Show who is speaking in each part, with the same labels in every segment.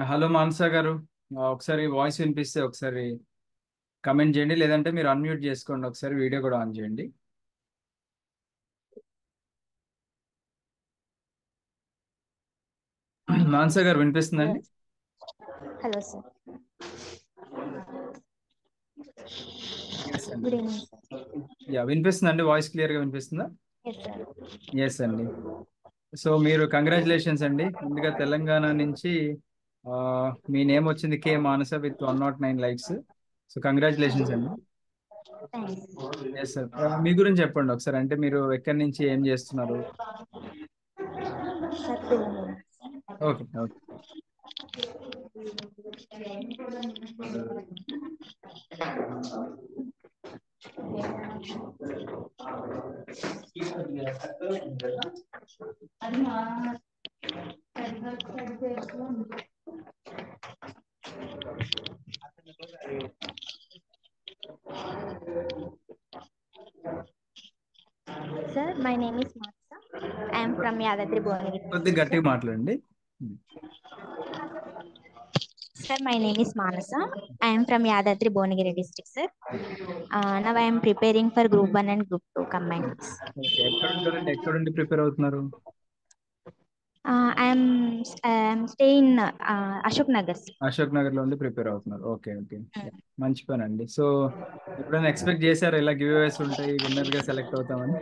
Speaker 1: Hello మానస గారు. ఒకసారి voice వినిపిస్తే ఒకసారి కమెంట్ చేయండి, లేదంటే మీరు అన్మ్యూట్ చేసుకోండి, ఒకసారి వీడియో కూడా ఆన్ చేయండి. మానస గారు
Speaker 2: హలో
Speaker 1: వినిపిస్తుందండి?
Speaker 2: Hello sir.
Speaker 1: ఎస్ అండి.
Speaker 2: Good evening sir.
Speaker 1: వినిపిస్తుందండి, వాయిస్ క్లియర్గా వినిపిస్తుందా?
Speaker 2: Yes sir.
Speaker 1: ఎస్ అండి. సో మీరు కంగ్రాచులేషన్స్ అండి, ముందుగా తెలంగాణ నుంచి ఆ, మీ నేమ్ వచ్చింది K Manasa with 109 likes. So congratulations అండి.
Speaker 2: థ్యాంక్స్.
Speaker 1: Yes sir. మీ గురించి చెప్పండి ఒకసారి, అంటే మీరు ఎక్కడి నుంచి ఏం చేస్తున్నారు?
Speaker 2: సార్ తెలంగాణ.
Speaker 1: Okay okay.
Speaker 2: అది మా sir, my name is Manasa. I'm from Yadadri Bhuvanagiri
Speaker 1: కొద్దిగా
Speaker 2: డిస్ట్రిక్ట్
Speaker 1: గట్టిగా
Speaker 2: సార్.
Speaker 1: మాట్లాడండి.
Speaker 2: Sir, my name is Manasa. I am from Yadadri Bhuvanagiri district, sir. Now I am preparing for Group 1 and Group 2 combined.
Speaker 1: Okay, ఎక్కడ ఉంటారండి, ఎక్కడ ఉండి prepare అవుతున్నారు?
Speaker 2: I am stay in Ashok Nagar, sir.
Speaker 1: Ashok Nagar లో ఉండి prepare అవుతున్నారు. Okay okay. మంచి పని అండి. సో ఎప్పుడైనా ఎక్స్పెక్ట్ చేశారా ఇలా గివ్ అవేస్ ఉంటాయి, విన్నర్ గా సెలెక్ట్ అవుతామని?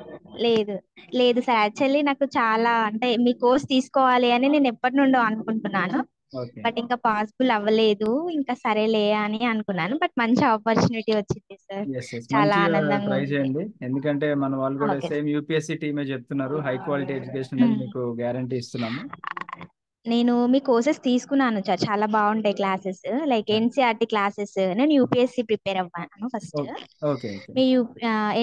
Speaker 2: లేదు లేదు సార్, యాక్చువల్లీ నాకు చాలా అంటే మీ కోర్స్ తీసుకోవాలి అని నేను ఎప్పటి నుండో అనుకుంటున్నాను.
Speaker 1: ఓకే.
Speaker 2: బట్ ఇంకా పాసిబుల్ అవ్వలేదు. ఇంకా సరేలే అని అనుకున్నాను, బట్ మంచి ఆపర్చునిటీ వచ్చింది సార్.
Speaker 1: ఎస్ ఎస్,
Speaker 2: చాలా
Speaker 1: మంచిగా
Speaker 2: ఆనందంగా
Speaker 1: ట్రై
Speaker 2: ఉంది.
Speaker 1: చేయండి, ఎందుకంటే మన వాళ్ళు కూడా
Speaker 2: ఓకే.
Speaker 1: సేమ్ యూపీఎస్సీ టీమే చెప్తున్నారు, హై క్వాలిటీ ఎడ్యుకేషన్ అనేది మీకు గ్యారంటీ ఇస్తున్నాము.
Speaker 2: నేను మీ కోర్సెస్ తీసుకున్నాను సార్, చాలా బాగుంటాయి క్లాసెస్. లైక్ ఎన్సీఆర్టీ క్లాసెస్, నేను యూపీఎస్సీ ప్రిపేర్ అవ్వాను ఫస్ట్.
Speaker 1: Okay okay okay.
Speaker 2: మీ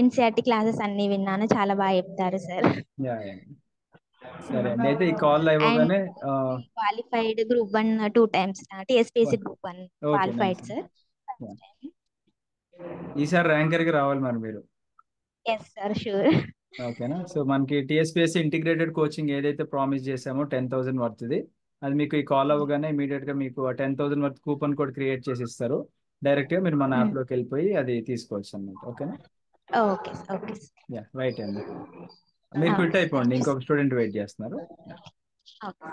Speaker 2: ఎన్సీఆర్టీ క్లాసెస్ అన్ని విన్నాను, చాలా బాగా చెప్తారు సార్.
Speaker 1: Yeah yeah. సరే అండి, అయితే ఈ కాల్
Speaker 2: అండ్
Speaker 1: అయిపోగానే
Speaker 2: qualified group 1 2 times, TSPC group 1
Speaker 1: okay nice.
Speaker 2: Qualified sir.
Speaker 1: ఈసారి ర్యాంకర్ గా రావాలి మరి మీరు.
Speaker 2: Yes sir, sure.
Speaker 1: ఓకేనా? సో మనకి టీఎస్పీఎస్సీ ఇంటిగ్రేటెడ్ కోచింగ్ ఏదైతే ప్రామిస్ చేసామో 10,000 వర్త్ది, అది మీకు ఈ కాల్ అవ్వగానే ఇమీడియట్ గా మీకు 10,000 వర్త్ కూపన్ కోడ్ క్రియేట్ చేసి ఇస్తారు. డైరెక్ట్ గా మీరు మన యాప్ లోకి వెళ్ళిపోయి అది తీసుకోవచ్చు అన్నమాట. ఓకేనా?
Speaker 2: ఓకే ఓకే
Speaker 1: యా రైట్ అండి. మీరు క్విట్ అయిపోండి,
Speaker 2: థ్యాంక్ యూ.
Speaker 1: ఇంకొక స్టూడెంట్ వెయిట్ చేస్తున్నారు.
Speaker 2: ఓకే.